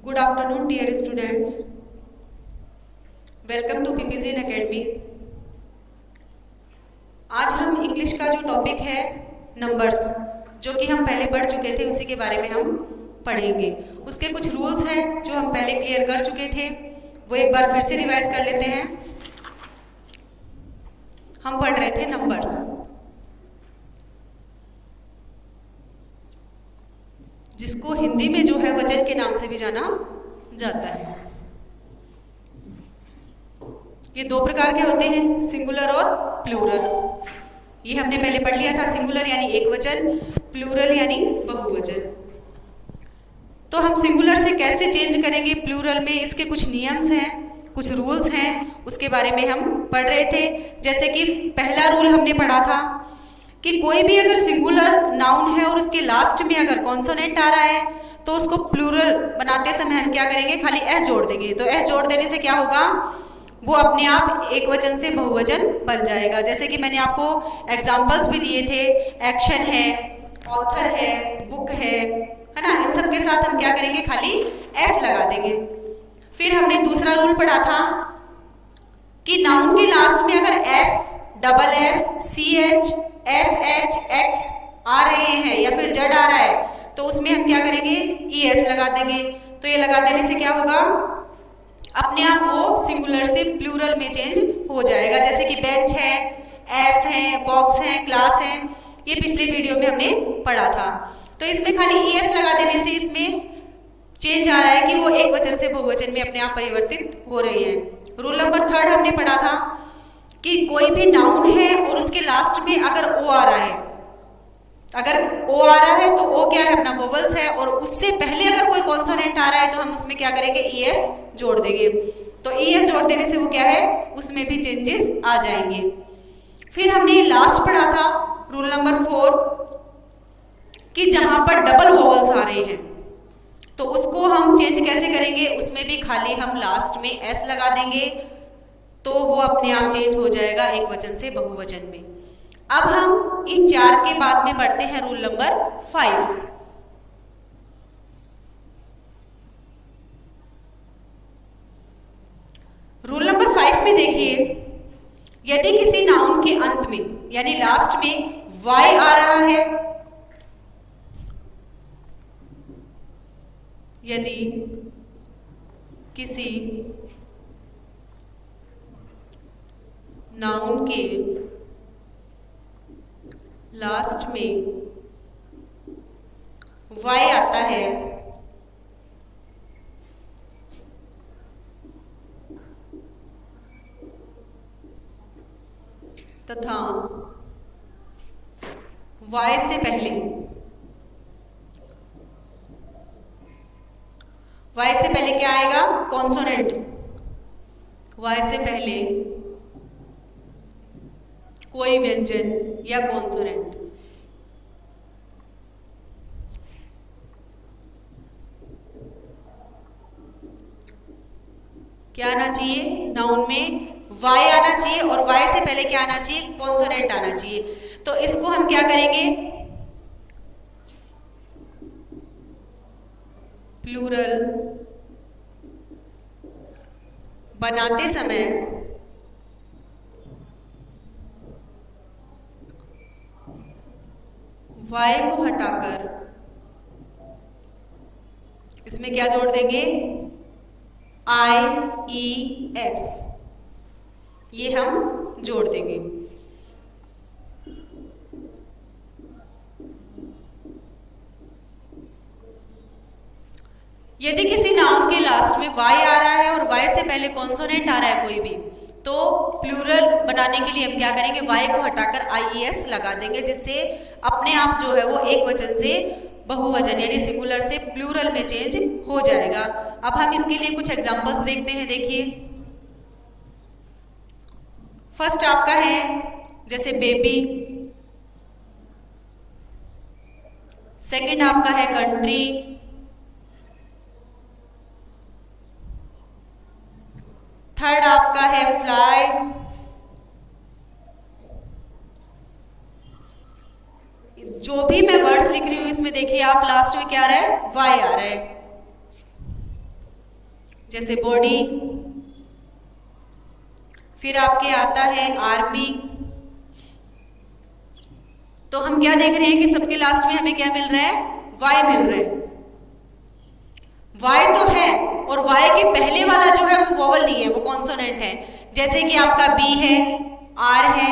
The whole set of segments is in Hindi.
Good afternoon, dear students. Welcome to PPGN Academy. आज हम इंग्लिश का जो टॉपिक है नंबर्स, जो कि हम पहले पढ़ चुके थे, उसी के बारे में हम पढ़ेंगे। उसके कुछ रूल्स हैं जो हम पहले क्लियर कर चुके थे, वो एक बार फिर से रिवाइज कर लेते हैं। हम पढ़ रहे थे नंबर्स, जिसको हिंदी में जो है वजन के नाम से भी जाना जाता है। ये दो प्रकार के होते हैं, सिंगुलर और प्लूरल। ये हमने पहले पढ़ लिया था, सिंगुलर यानी एक वचन, प्लूरल यानी बहुवचन। तो हम सिंगुलर से कैसे चेंज करेंगे प्लूरल में, इसके कुछ नियम्स हैं, कुछ रूल्स हैं, उसके बारे में हम पढ़ रहे थे। जैसे कि पहला रूल हमने पढ़ा था कि कोई भी अगर सिंगुलर नाउन है और उसके लास्ट में अगर कॉन्सोनेंट आ रहा है तो उसको प्लूरल बनाते समय हम क्या करेंगे, खाली एस जोड़ देंगे। तो एस जोड़ देने से क्या होगा, वो अपने आप एक वचन से बहुवचन बन जाएगा। जैसे कि मैंने आपको एग्जाम्पल्स भी दिए थे, एक्शन है, ऑथर है, बुक है ना, इन सब के साथ हम क्या करेंगे, खाली एस लगा देंगे। फिर हमने दूसरा रूल पढ़ा था कि नाउन के लास्ट में अगर S, double S, C H, S H, X आ रहे हैं या फिर जेड आ रहा है तो उसमें हम क्या करेंगे, ई एस लगा देंगे। तो ये लगा देने से क्या होगा, अपने आप वो सिंगुलर से प्लूरल में चेंज हो जाएगा। जैसे कि बेंच है, एस है, बॉक्स है, क्लास है, ये पिछले वीडियो में हमने पढ़ा था। तो इसमें खाली ई एस लगा देने से इसमें चेंज आ रहा है कि वो एक वचन से बहुवचन में अपने आप परिवर्तित हो रही है। रूल नंबर 3 हमने पढ़ा था कि कोई भी नाउन है और उसके लास्ट में अगर ओ आ रहा है, अगर ओ आ रहा है तो ओ क्या है, अपना वोवल्स है, और उससे पहले अगर कोई कॉन्सोनेंट आ रहा है तो हम उसमें क्या करेंगे, ई एस जोड़ देंगे। तो ई एस जोड़ देने से वो क्या है, उसमें भी चेंजेस आ जाएंगे। फिर हमने लास्ट पढ़ा था रूल नंबर 4 कि जहां पर डबल वोवल्स आ रहे हैं तो उसको हम चेंज कैसे करेंगे, उसमें भी खाली हम लास्ट में एस लगा देंगे तो वो अपने आप चेंज हो जाएगा एक वचन से बहुवचन में। अब हम इन 4 के बाद में पढ़ते हैं रूल नंबर 5। रूल नंबर 5 में देखिए, यदि किसी नाउन के अंत में यानी लास्ट में वाई आ रहा है, यदि किसी नाउन के लास्ट में वाई आता है तथा वाई से पहले क्या आएगा, कॉन्सोनेंट। वाई से पहले कोई व्यंजन या कॉन्सोनेंट, क्या आना चाहिए, नाउन में वाई आना चाहिए और वाई से पहले क्या आना चाहिए, कॉन्सोनेंट आना चाहिए। तो इसको हम क्या करेंगे, प्लूरल बनाते समय वाई को हटाकर इसमें क्या जोड़ देंगे, आई ई एस, ये हम जोड़ देंगे। यदि किसी नाउन के लास्ट में वाई आ रहा है और वाई से पहले कॉन्सोनेंट आ रहा है कोई भी, तो प्लूरल बनाने के लिए हम क्या करेंगे, वाई को हटाकर आई एस लगा देंगे, जिससे अपने आप जो है वो एक वचन से बहुवचन यानी सिंगुलर से प्लूरल में चेंज हो जाएगा। अब हम इसके लिए कुछ एग्जांपल्स देखते हैं। देखिए, फर्स्ट आपका है जैसे बेबी, सेकंड आपका है कंट्री, थर्ड आपका है फ्लाई, जो भी मैं वर्ड्स लिख रही हूं इसमें देखिए आप लास्ट में क्या आ रहा है, वाई आ रहा है। जैसे बॉडी, फिर आपके आता है आर्मी। तो हम क्या देख रहे हैं कि सबके लास्ट में हमें क्या मिल रहा है, वाई मिल रहा है। वाई तो है और वाई के पहले वाला जो है वो वोवल नहीं है, वो कॉन्सोनेंट है। जैसे कि आपका बी है, आर है,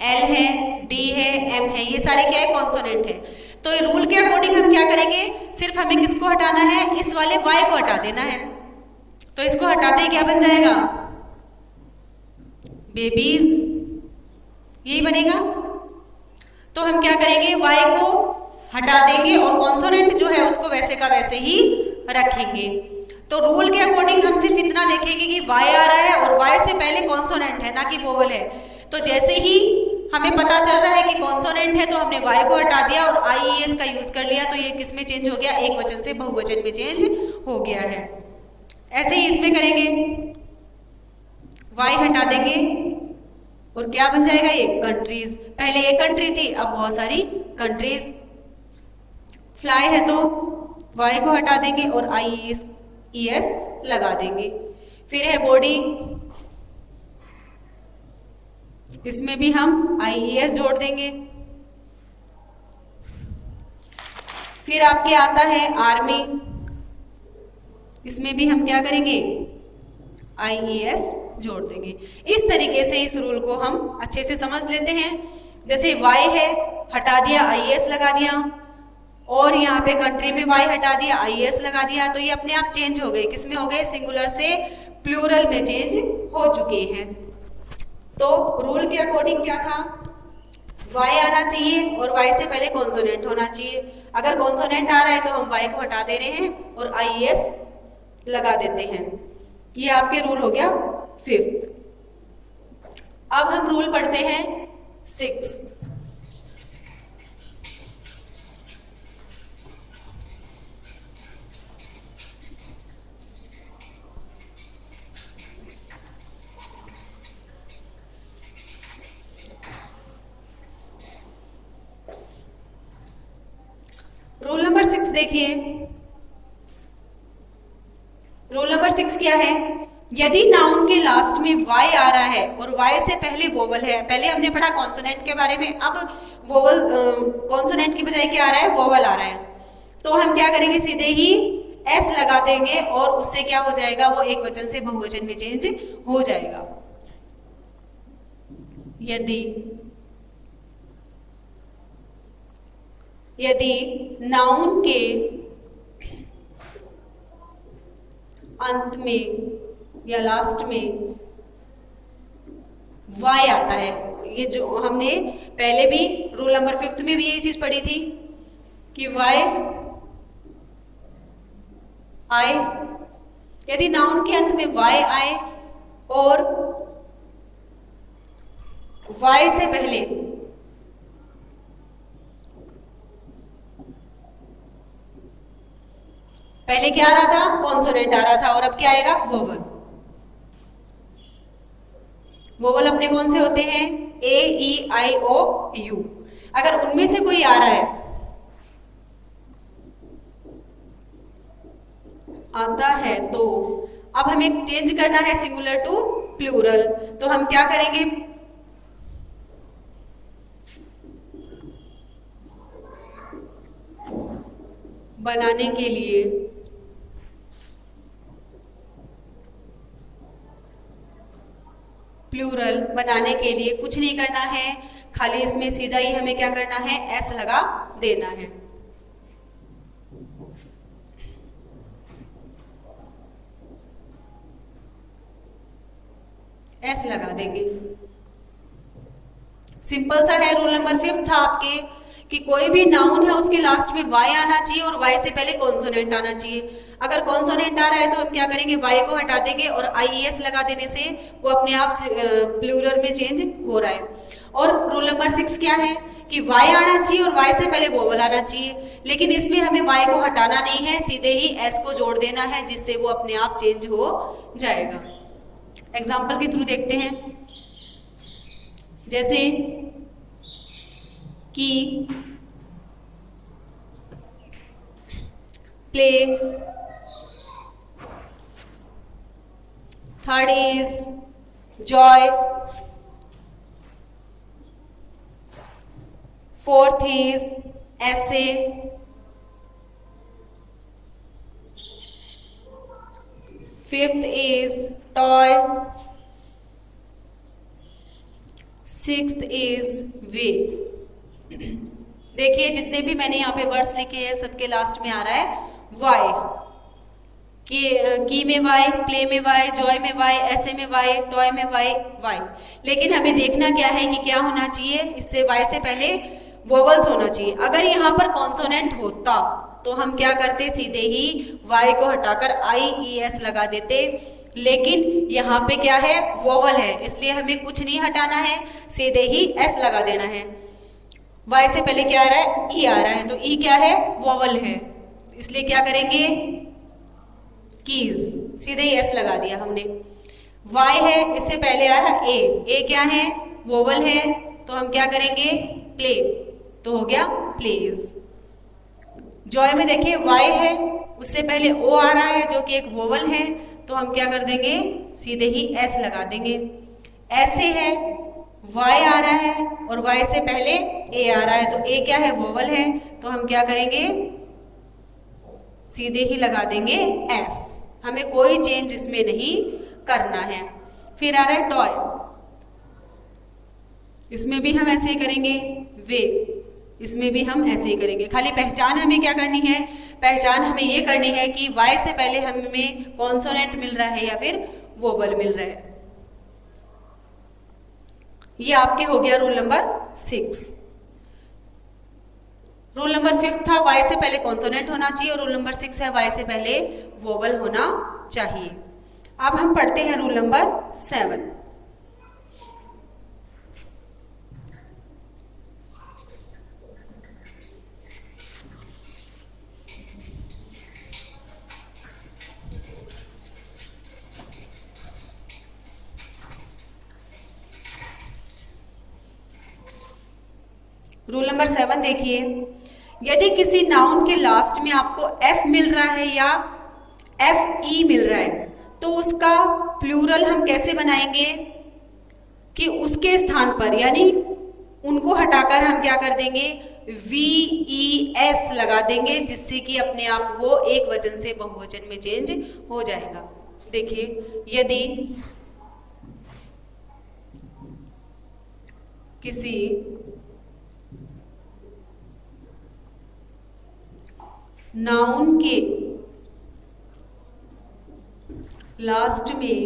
एल है, डी है, एम है, ये सारे क्या है, कॉन्सोनेंट है। तो रूल के अकॉर्डिंग हम क्या करेंगे, सिर्फ हमें किसको हटाना है, इस वाले वाई को हटा देना है। तो इसको हटाते ही क्या बन जाएगा, बेबीज, यही बनेगा। तो हम क्या करेंगे, वाई को हटा देंगे और कॉन्सोनेंट जो है उसको वैसे का वैसे ही रखेंगे। तो रूल के अकॉर्डिंग हम सिर्फ इतना देखेंगे कि वाई आ रहा है और वाई से पहले कॉन्सोनेंट है, ना कि वोवल है। तो जैसे ही हमें पता चल रहा है कि कॉन्सोनेंट है तो हमने वाई को हटा दिया और आईईएस का यूज कर लिया। तो ये किस में चेंज हो गया, एक वचन से बहुवचन में चेंज हो गया है। ऐसे ही इसमें करेंगे, वाई हटा देंगे और क्या बन जाएगा, ये कंट्रीज। पहले एक कंट्री थी, अब बहुत सारी कंट्रीज। फ्लाई है तो वाई को हटा देंगे और आईईएस लगा देंगे। फिर है बॉडी, इसमें भी हम आईईएस जोड़ देंगे। फिर आपके आता है आर्मी, इसमें भी हम क्या करेंगे, आईईएस जोड़ देंगे। इस तरीके से इस रूल को हम अच्छे से समझ लेते हैं। जैसे वाई है, हटा दिया, आईईएस लगा दिया, और यहाँ पे कंट्री में वाई हटा दिया, आईईएस लगा दिया। तो ये अपने आप चेंज हो गए, किसमें हो गए, सिंगुलर से प्लूरल में चेंज हो चुके हैं। तो रूल के अकॉर्डिंग क्या था, वाई आना चाहिए और वाई से पहले कॉन्सोनेंट होना चाहिए। अगर कॉन्सोनेंट आ रहा है तो हम वाई को हटा दे रहे हैं और आईईएस लगा देते हैं। ये आपके रूल हो गया 5th। अब हम रूल पढ़ते हैं 6। रूल नंबर 6 देखिए। रूल नंबर 6 क्या है, यदि नाउन के लास्ट में वाई आ रहा है और वाई से पहले वोवल है, पहले हमने पढ़ा कॉन्सोनेंट के बारे में, अब वोवल कॉन्सोनेंट की बजाय क्या आ रहा है, वोवल आ रहा है। तो हम क्या करेंगे, सीधे ही एस लगा देंगे और उससे क्या हो जाएगा, वो एक वचन से बहुवचन में चेंज हो जाएगा। यदि नाउन के अंत में या लास्ट में वाई आता है, ये जो हमने पहले भी रूल नंबर 5 में भी यही चीज पढ़ी थी कि वाई आए, यदि नाउन के अंत में वाई आए और वाई से पहले क्या आ रहा था, कॉन्सोनेंट आ रहा था, और अब क्या आएगा, वोवल। वोवल अपने कौन से होते हैं, ए, ई, आई, ओ, यू। अगर उनमें से कोई आ रहा है, आता है, तो अब हमें चेंज करना है सिंगुलर टू प्लूरल। तो हम क्या करेंगे, बनाने के लिए प्लूरल बनाने के लिए कुछ नहीं करना है, खाली इसमें सीधा ही हमें क्या करना है, एस लगा देना है। एस लगा देंगे, सिंपल सा है। रूल नंबर 5 था आपके कि कोई भी नाउन है उसके लास्ट में वाई आना चाहिए और वाई से पहले कॉन्सोनेंट आना चाहिए। अगर कॉन्सोनेंट आ रहा है तो हम क्या करेंगे, वाई को हटा देंगे और आईईएस लगा देने से वो अपने आप प्लूरल में चेंज हो रहा है। और रूल नंबर 6 क्या है कि वाई आना चाहिए और वाई से पहले वोवल आना चाहिए, लेकिन इसमें हमें वाई को हटाना नहीं है, सीधे ही एस को जोड़ देना है, जिससे वो अपने आप चेंज हो जाएगा। एग्जाम्पल के थ्रू देखते हैं, जैसे कि play, third is joy, fourth is essay, fifth is toy, sixth is way. देखिए जितने भी मैंने यहाँ पे वर्ड्स लिखे हैं सबके लास्ट में आ रहा है वाई। की में वाई, प्ले में वाई, जॉय में वाई, ऐसे में वाई, टॉय में वाई, वाई। लेकिन हमें देखना क्या है कि क्या होना चाहिए, इससे वाई से पहले वोवल्स होना चाहिए। अगर यहाँ पर कॉन्सोनेंट होता तो हम क्या करते, सीधे ही वाई को हटाकर आई ई एस लगा देते। लेकिन यहाँ पे क्या है, वोवल है, इसलिए हमें कुछ नहीं हटाना है, सीधे ही एस लगा देना है। वाई से पहले क्या आ रहा है, ई आ रहा है, तो ई क्या है, वोवल है, इसलिए क्या करेंगे, कीज, सीधे ही एस लगा दिया हमने। वाई है, इससे पहले आ रहा ए, ए क्या है, वोवल है, तो हम क्या करेंगे, प्ले, तो हो गया प्लेज। जॉय में देखिए वाई है, उससे पहले ओ आ रहा है जो कि एक वोवल है, तो हम क्या कर देंगे, सीधे ही एस लगा देंगे। ऐसे है, वाई आ रहा है और वाई से पहले ए आ रहा है, तो ए क्या है, वोवल है, तो हम क्या करेंगे, सीधे ही लगा देंगे एस। हमें कोई चेंज इसमें नहीं करना है। फिर आ रहा है टॉय, इसमें भी हम ऐसे ही करेंगे, वे, इसमें भी हम ऐसे ही करेंगे। खाली पहचान हमें क्या करनी है, पहचान हमें ये करनी है कि वाई से पहले हमें कॉन्सोनेंट मिल रहा है या फिर वोवल मिल रहा है। ये आपके हो गया रूल नंबर 6। रूल नंबर 5 था वाई से पहले कॉन्सोनेंट होना चाहिए, और रूल नंबर 6 है वाई से पहले वोवल होना चाहिए। अब हम पढ़ते हैं रूल नंबर 7। रूल नंबर 7 देखिए, यदि किसी नाउन के लास्ट में आपको एफ मिल रहा है या एफ ई मिल रहा है, तो उसका प्लूरल हम कैसे बनाएंगे कि उसके स्थान पर, यानी उनको हटाकर हम क्या कर देंगे, वी ई एस लगा देंगे, जिससे कि अपने आप वो एक वचन से बहुवचन में चेंज हो जाएगा। देखिए यदि किसी नाउन के लास्ट में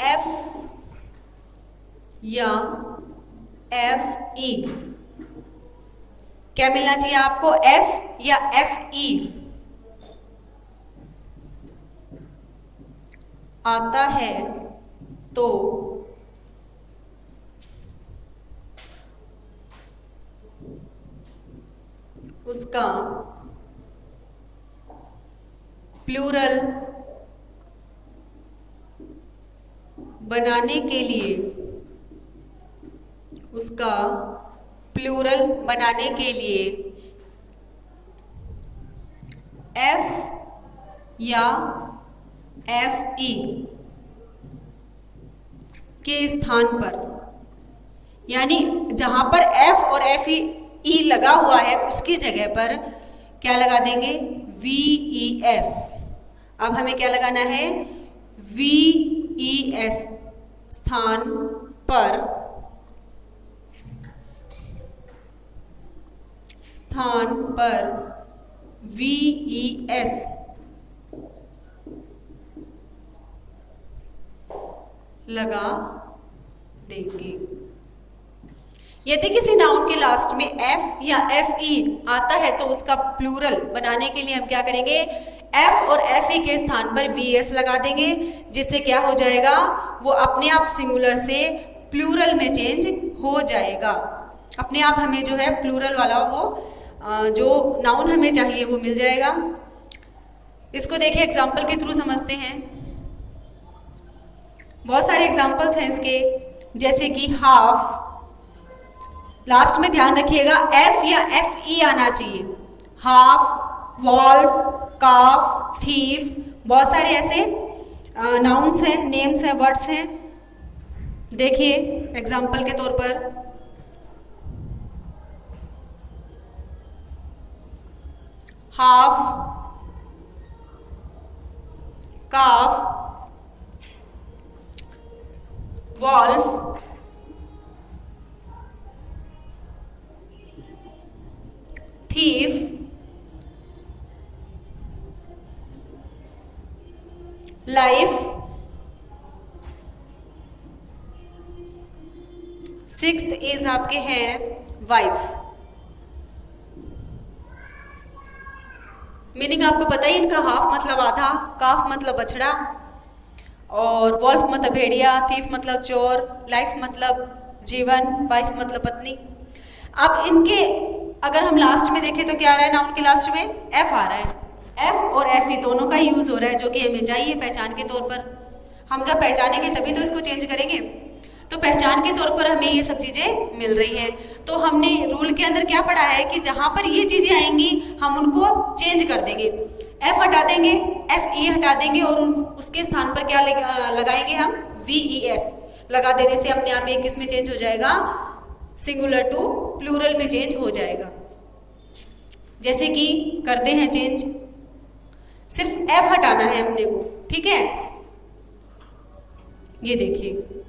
एफ या एफ ई, क्या मिलना चाहिए आपको, एफ या एफ ई आता है तो उसका प्लूरल बनाने के लिए, उसका प्लूरल बनाने के लिए एफ या एफ ई के स्थान पर, यानी जहां पर एफ और एफ ई लगा हुआ है उसकी जगह पर क्या लगा देंगे, वी ई एस। अब हमें क्या लगाना है, वी ई एस स्थान पर, वी ई एस लगा देंगे। यदि किसी नाउन के लास्ट में एफ या एफ ई आता है तो उसका प्लूरल बनाने के लिए हम क्या करेंगे, एफ और एफ ई के स्थान पर वी एस लगा देंगे, जिससे क्या हो जाएगा, वो अपने आप सिंगुलर से प्लूरल में चेंज हो जाएगा। अपने आप हमें जो है प्लूरल वाला वो जो नाउन हमें चाहिए वो मिल जाएगा। इसको देखिए एग्जाम्पल के थ्रू समझते हैं। बहुत सारे एग्जाम्पल्स हैं इसके, जैसे कि हाफ, लास्ट में ध्यान रखिएगा एफ या एफ ई आना चाहिए। हाफ, वॉल्फ, काफ, थीफ, बहुत सारे ऐसे नाउन्स हैं, नेम्स हैं, वर्ड्स हैं। देखिए एग्जाम्पल के तौर पर half, calf, wolf, thief, life, sixth is आपके हैं वाइफ। मीनिंग आपको पता ही इनका, हाफ मतलब आधा, काफ मतलब बछड़ा, और वॉल्फ मतलब भेड़िया, थीफ मतलब चोर, लाइफ मतलब जीवन, वाइफ मतलब पत्नी। अब इनके अगर हम लास्ट में देखें तो क्या आ रहा है, नाउन के लास्ट में एफ आ रहा है। एफ और एफ ही दोनों का यूज हो रहा है, जो कि हमें चाहिए पहचान के तौर पर। हम जब पहचानेंगे तभी तो इसको चेंज करेंगे। तो पहचान के तौर पर हमें ये सब चीजें मिल रही हैं। तो हमने रूल के अंदर क्या पढ़ा है कि जहां पर ये चीजें आएंगी हम उनको चेंज कर देंगे। एफ हटा देंगे, एफ ई हटा देंगे और उसके स्थान पर क्या लगाएंगे हम, वी ई एस लगा देने से अपने आप एक किसमें चेंज हो जाएगा, सिंगुलर टू प्लूरल में चेंज हो जाएगा। जैसे कि करते हैं चेंज, सिर्फ एफ हटाना है अपने को, ठीक है। ये देखिए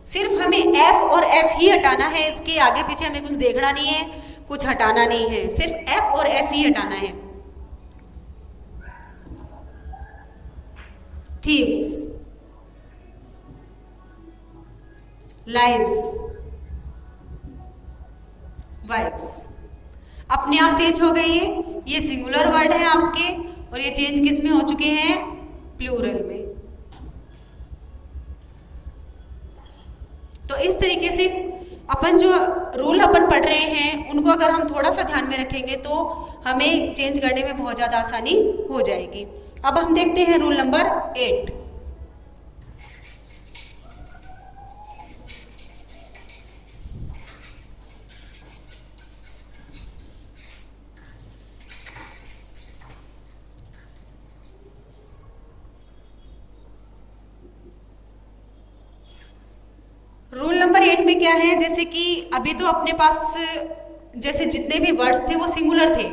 सिर्फ हमें एफ और एफ ही हटाना है, इसके आगे पीछे हमें कुछ देखना नहीं है, कुछ हटाना नहीं है, सिर्फ एफ और एफ ही हटाना है। थीव्स, लाइव्स, वाइव्स अपने आप चेंज हो गई है। ये सिंगुलर वर्ड है आपके और ये चेंज किस में हो चुके हैं, प्लूरल में। तो इस तरीके से अपन जो रूल अपन पढ़ रहे हैं उनको अगर हम थोड़ा सा ध्यान में रखेंगे तो हमें चेंज करने में बहुत ज़्यादा आसानी हो जाएगी। अब हम देखते हैं रूल नंबर 8। रूल नंबर 8 में क्या है, जैसे कि अभी तो अपने पास जैसे जितने भी वर्ड्स थे वो सिंगुलर थे,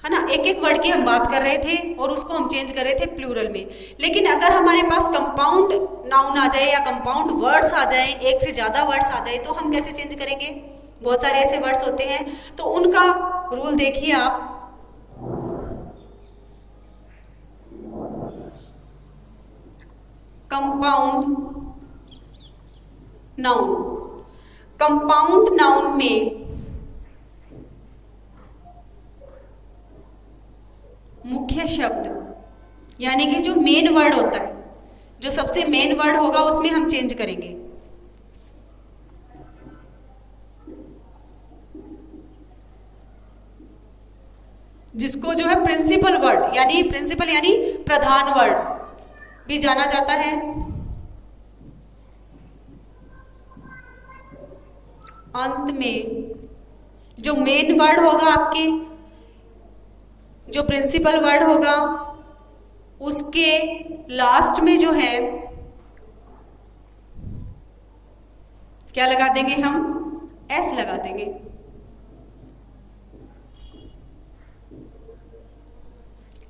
है ना, एक एक वर्ड की हम बात कर रहे थे और उसको हम चेंज कर रहे थे प्लूरल में। लेकिन अगर हमारे पास कंपाउंड नाउन आ जाए या कंपाउंड वर्ड्स आ जाए, एक से ज़्यादा वर्ड्स आ जाए, तो हम कैसे चेंज करेंगे। बहुत सारे ऐसे वर्ड्स होते हैं, तो उनका रूल देखिए आप। कंपाउंड नाउन, कंपाउंड नाउन में मुख्य शब्द यानी कि जो मेन वर्ड होता है, जो सबसे मेन वर्ड होगा उसमें हम चेंज करेंगे। जिसको जो है प्रिंसिपल वर्ड यानी प्रधान वर्ड भी जाना जाता है। अंत में जो मेन वर्ड होगा आपके, जो प्रिंसिपल वर्ड होगा, उसके लास्ट में जो है क्या लगा देंगे हम, एस लगा देंगे।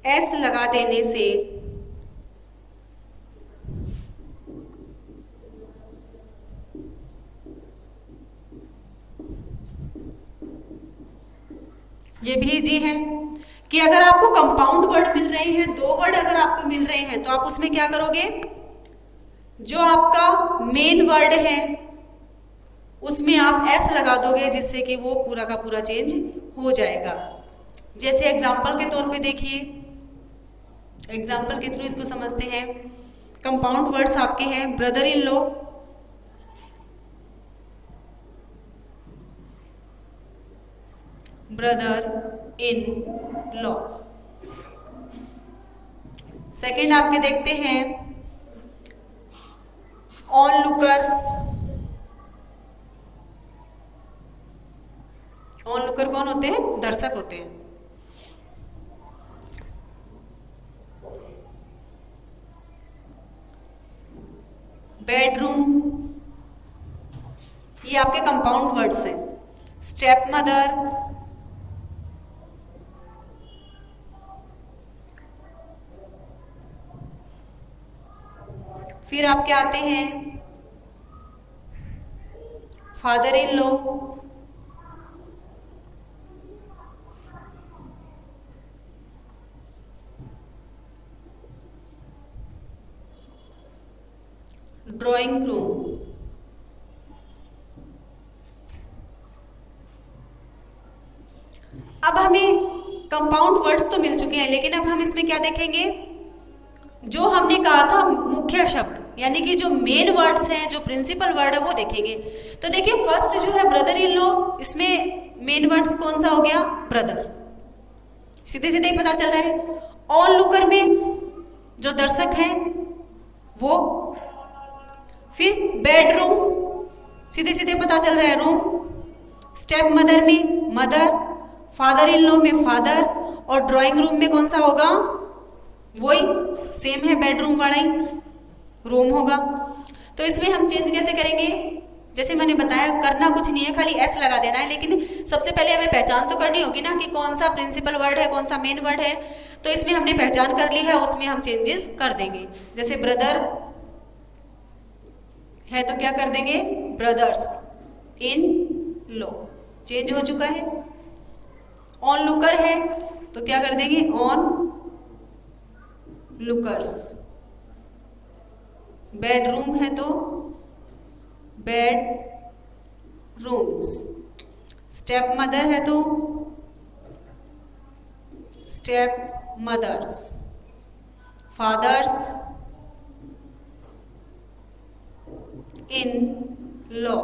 एस लगा देने से ये भी इजी है कि अगर आपको कंपाउंड वर्ड मिल रहे हैं, दो वर्ड अगर आपको मिल रहे हैं, तो आप उसमें क्या करोगे, जो आपका मेन वर्ड है उसमें आप एस लगा दोगे, जिससे कि वो पूरा का पूरा चेंज हो जाएगा। जैसे एग्जाम्पल के तौर पे देखिए, एग्जाम्पल के थ्रू इसको समझते हैं। कंपाउंड वर्ड्स आपके हैं brother in law, brother in law. Second आपके देखते हैं ऑन लुकर, ऑनलुकर कौन होते हैं? दर्शक होते हैं। बेडरूम, ये आपके कंपाउंड वर्ड्स हैं। स्टेप मदर, फिर आपके आते हैं father in law, drawing room, अब हमें कंपाउंड वर्ड्स तो मिल चुके हैं, लेकिन अब हम इसमें क्या देखेंगे? जो हमने कहा था मुख्य शब्द, यानी कि जो मेन वर्ड्स हैं, जो प्रिंसिपल वर्ड है, वो देखेंगे। तो देखिए फर्स्ट जो है ब्रदर इन लॉ, इसमें मेन वर्ड कौन सा हो गया? ब्रदर, सीधे सीधे ही पता चल रहा है। ऑन लुकर में जो दर्शक हैं वो, फिर बेडरूम, सीधे सीधे पता चल रहा है रूम। स्टेप मदर में मदर, फादर इन लॉ में फादर, और ड्राइंग रूम में कौन सा होगा? वही सेम है, बेडरूम वाला ही रूम होगा। तो इसमें हम चेंज कैसे करेंगे? जैसे मैंने बताया, करना कुछ नहीं है, खाली एस लगा देना है, लेकिन सबसे पहले हमें पहचान तो करनी होगी ना कि कौन सा प्रिंसिपल वर्ड है, कौन सा मेन वर्ड है। तो इसमें हमने पहचान कर ली है, उसमें हम चेंजेस कर देंगे। जैसे ब्रदर है तो क्या कर देंगे? ब्रदर्स इन लॉ, चेंज हो चुका है। ऑन लुकर है तो क्या कर देंगे? On lookers. बेडरूम है तो बेड रूम्स। स्टेप मदर है तो step mothers. Fathers in law.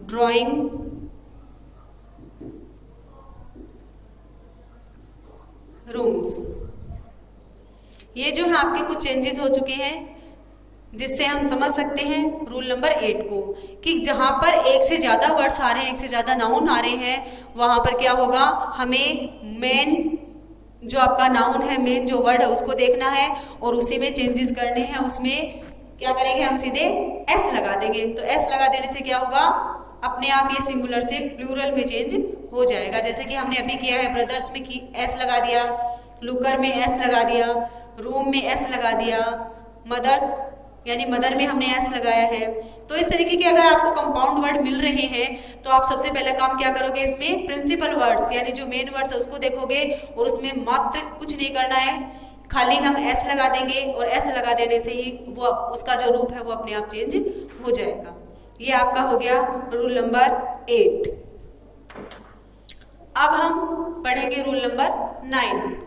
Drawing rooms. ये जो है आपके कुछ चेंजेस हो चुके हैं, जिससे हम समझ सकते हैं रूल नंबर 8 को, कि जहां पर एक से ज़्यादा वर्ड्स आ रहे हैं, एक से ज़्यादा नाउन आ रहे हैं, वहां पर क्या होगा? हमें मेन जो आपका नाउन है, मेन जो वर्ड है, उसको देखना है और उसी में चेंजेस करने हैं। उसमें क्या करेंगे? हम सीधे एस लगा देंगे। तो एस लगा देने से क्या होगा? अपने आप ये सिंगुलर से प्लूरल में चेंज हो जाएगा। जैसे कि हमने अभी किया है, ब्रदर्स में की एस लगा दिया, लुकर में एस लगा दिया, रूम में एस लगा दिया, मदर्स यानी मदर में हमने एस लगाया है। तो इस तरीके के अगर आपको कंपाउंड वर्ड मिल रहे हैं तो आप सबसे पहला काम क्या करोगे? इसमें प्रिंसिपल वर्ड्स यानी जो मेन वर्ड्स है उसको देखोगे और उसमें मात्र कुछ नहीं करना है, खाली हम एस लगा देंगे और एस लगा देने से ही वो उसका जो रूप है वो अपने आप चेंज हो जाएगा। ये आपका हो गया रूल नंबर 8। अब हम पढ़ेंगे रूल नंबर 9।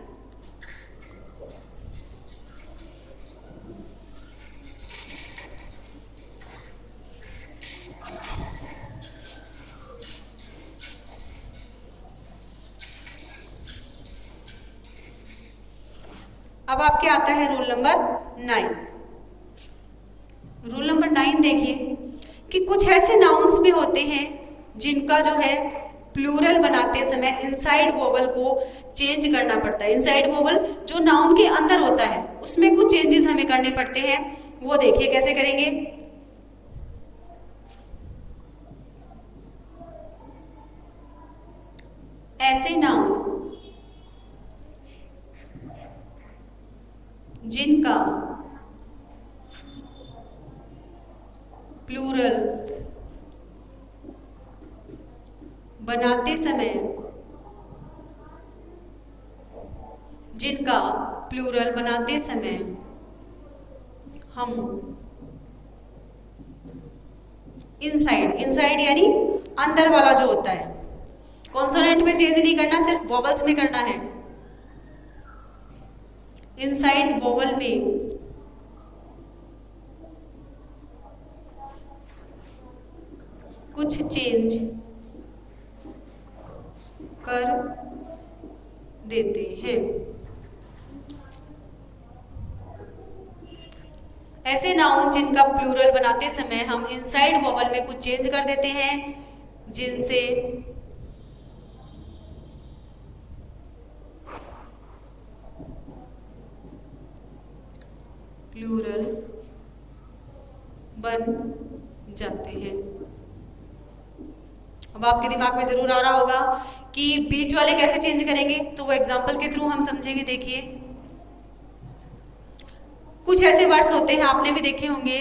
अब आपके आता है रूल नंबर 9। रूल नंबर 9 देखिए कि कुछ ऐसे नाउन्स भी होते हैं जिनका जो है प्लूरल बनाते समय इनसाइड वोवल को चेंज करना पड़ता है। इनसाइड वोवल जो नाउन के अंदर होता है उसमें कुछ चेंजेस हमें करने पड़ते हैं। वो देखिए कैसे करेंगे। ऐसे नाउन जिनका प्लूरल बनाते समय हम इनसाइड यानी अंदर वाला जो होता है, कॉन्सोनेंट में चेंज नहीं करना, सिर्फ वोवल्स में करना है। इनसाइड वोवल में कुछ चेंज कर देते हैं। ऐसे नाउन जिनका प्लूरल बनाते समय हम इनसाइड वोवल में कुछ चेंज कर देते हैं जिनसे प्लूरल बन जाते हैं। अब आपके दिमाग में जरूर आ रहा होगा कि बीच वाले कैसे चेंज करेंगे, तो वो एग्जाम्पल के थ्रू हम समझेंगे। देखिए, कुछ ऐसे वर्ड्स होते हैं, आपने भी देखे होंगे,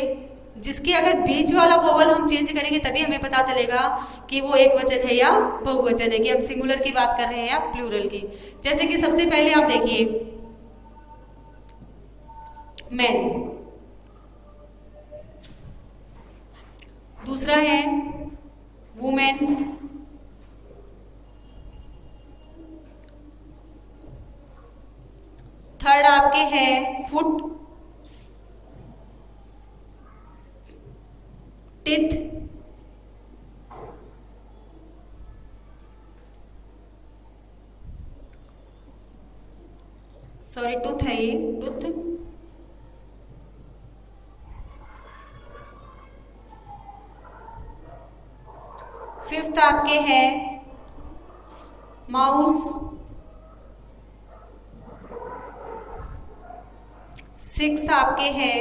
जिसके अगर बीच वाला वोवल हम चेंज करेंगे तभी हमें पता चलेगा कि वो एक वचन है या बहुवचन है, कि हम सिंगुलर की बात कर रहे हैं या प्लूरल की। जैसे कि सबसे पहले आप देखिए, मैन, दूसरा है वुमेन, थर्ड आपके है फुट, टिथ, सॉरी टूथ है ये, टूथ, फिफ्थ आपके है माउस, सिक्स्थ आपके है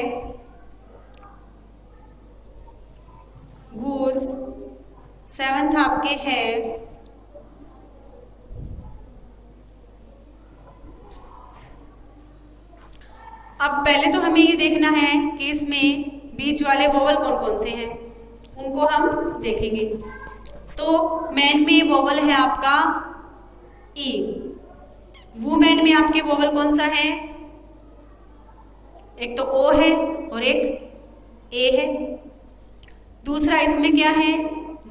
गूस, सेवंथ आपके है अब पहले तो हमें ये देखना है कि इसमें बीच वाले वोवल कौन कौन से हैं, उनको हम देखेंगे। तो मैन में वोवल है आपका ई, वुमेन में आपके वोवल कौन सा है, एक तो ओ है और एक ए है। दूसरा इसमें क्या है,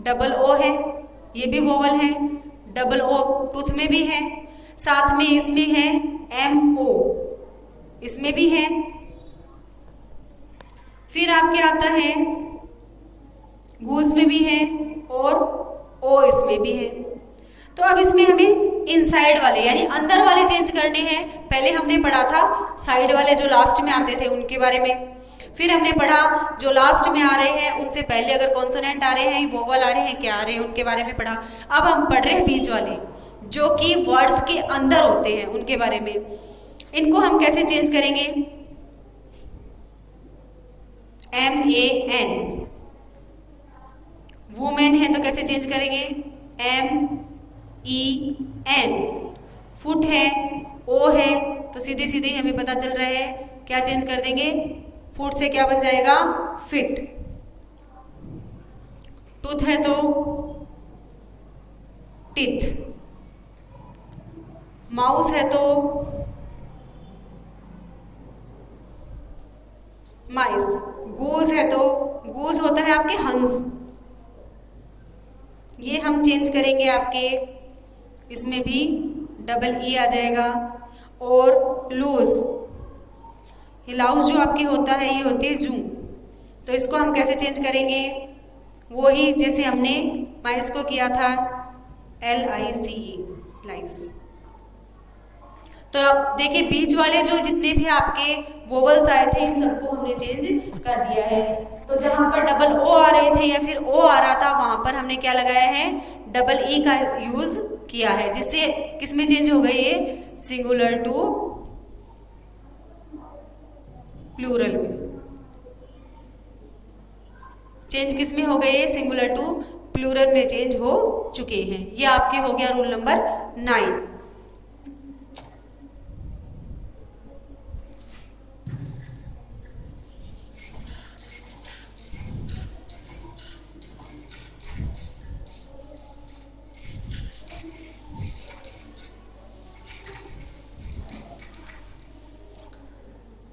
डबल ओ है, ये भी वोवल है, डबल ओ टूथ में भी है, साथ में इसमें है एम ओ, इसमें भी है। फिर आपके आता है गूस में भी है और ओ इसमें भी है। तो अब इसमें हमें इनसाइड वाले यानी अंदर वाले चेंज करने हैं। पहले हमने पढ़ा था साइड वाले जो लास्ट में आते थे उनके बारे में, फिर हमने पढ़ा जो लास्ट में आ रहे हैं उनसे पहले अगर कॉन्सोनेंट आ रहे हैं, वोवल आ रहे हैं, क्या आ रहे हैं, उनके बारे में पढ़ा। अब हम पढ़ रहे हैं बीच वाले जो कि वर्ड्स के अंदर होते हैं, उनके बारे में। इनको हम कैसे चेंज करेंगे, एम ए एन, वुमेन है तो कैसे चेंज करेंगे, एम ई एन, फुट है, ओ है, तो सीधे सीधे हमें पता चल रहा है क्या चेंज कर देंगे, फुट से क्या बन जाएगा, फिट। टूथ है तो टिथ, माउस है तो माइस, गूज है तो गूज होता है आपके हंस, ये हम चेंज करेंगे आपके, इसमें भी डबल ई आ जाएगा। और लूज, ये लाउस जो आपके होता है ये होती है जू, तो इसको हम कैसे चेंज करेंगे, वो ही जैसे हमने माइस को किया था, LICE, लाइस। तो आप देखिए बीच वाले जो जितने भी आपके वोवल्स आए थे इन सबको हमने चेंज कर दिया है। तो जहां पर डबल ओ आ रहे थे या फिर ओ आ रहा था वहां पर हमने क्या लगाया है, डबल ई का यूज किया है, जिससे किसमें चेंज हो गई ये, सिंगुलर टू प्लूरल में चेंज किसमें हो गए, सिंगुलर टू प्लूरल में चेंज हो चुके हैं। ये आपके हो गया रूल नंबर 9।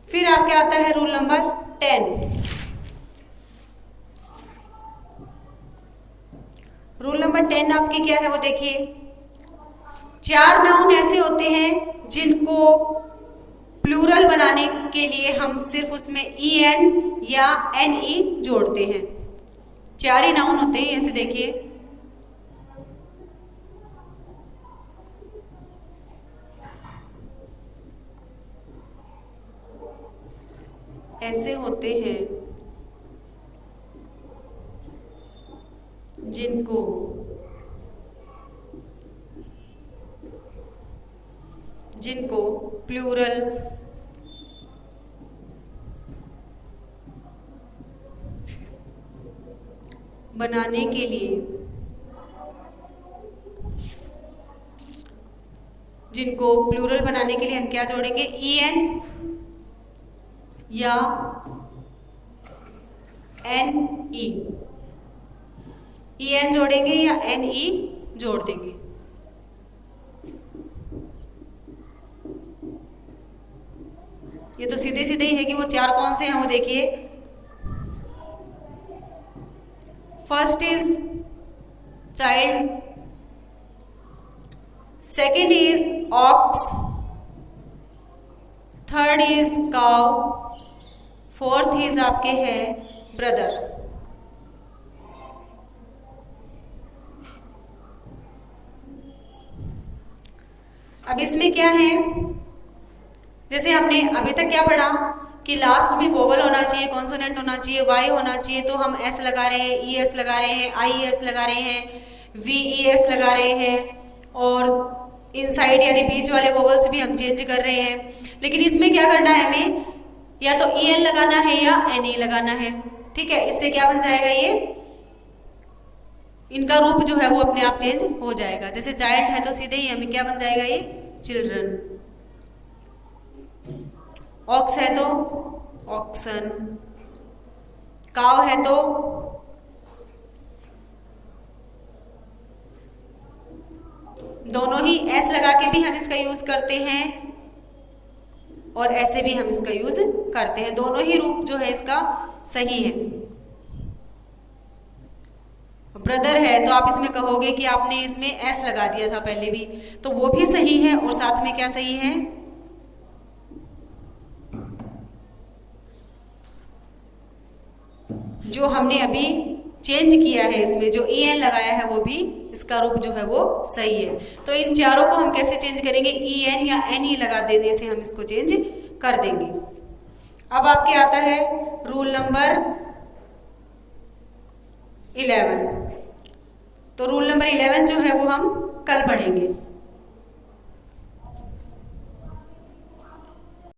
फिर आपके आता है रूल नंबर 10। रूल नंबर 10 आपके क्या है वो देखिए, 4 नाउन ऐसे होते हैं जिनको प्लूरल बनाने के लिए हम सिर्फ उसमें EN या NE जोड़ते हैं। 4 ही नाउन होते हैं, ऐसे देखिए, ऐसे होते हैं जिनको जिनको प्लूरल बनाने के लिए हम क्या जोड़ेंगे, en या ne, en जोड़ेंगे या ne जोड़ देंगे। ये तो सीधे सीधे ही है कि वो चार कौन से हैं, वो देखिए। First is child, second is ox, third is cow, fourth is आपके है ब्रदर। अब इसमें क्या है, जैसे हमने अभी तक क्या पढ़ा कि लास्ट में वोवल होना चाहिए, कॉन्सोनेंट होना चाहिए, वाई होना चाहिए, तो हम एस लगा रहे हैं, ई एस लगा रहे हैं, आई एस लगा रहे हैं, वी ई एस लगा रहे हैं, और इनसाइड यानी बीच वाले वोवल्स भी हम चेंज कर रहे हैं। लेकिन इसमें क्या करना है, हमें या तो ई एन लगाना है या एन ई लगाना है। ठीक है, इससे क्या बन जाएगा, ये इनका रूप जो है वो अपने आप चेंज हो जाएगा। जैसे चाइल्ड है तो सीधे ही हमें क्या बन जाएगा, ये चिल्ड्रन। ऑक्स है तो ऑक्सन, काव है तो दोनों ही एस लगा के भी हम इसका यूज करते हैं और ऐसे भी हम इसका यूज करते हैं। दोनों ही रूप जो है इसका सही है। ब्रदर है तो आप इसमें कहोगे कि आपने इसमें एस लगा दिया था पहले भी, तो वो भी सही है। और साथ में क्या सही है, जो हमने अभी चेंज किया है इसमें जो ई एन लगाया है वो भी इसका रूप जो है वो सही है। तो इन चारों को हम कैसे चेंज करेंगे, ई एन या एन ई लगा देने से हम इसको चेंज कर देंगे। अब आपके आता है रूल नंबर 11। तो रूल नंबर 11 जो है वो हम कल पढ़ेंगे।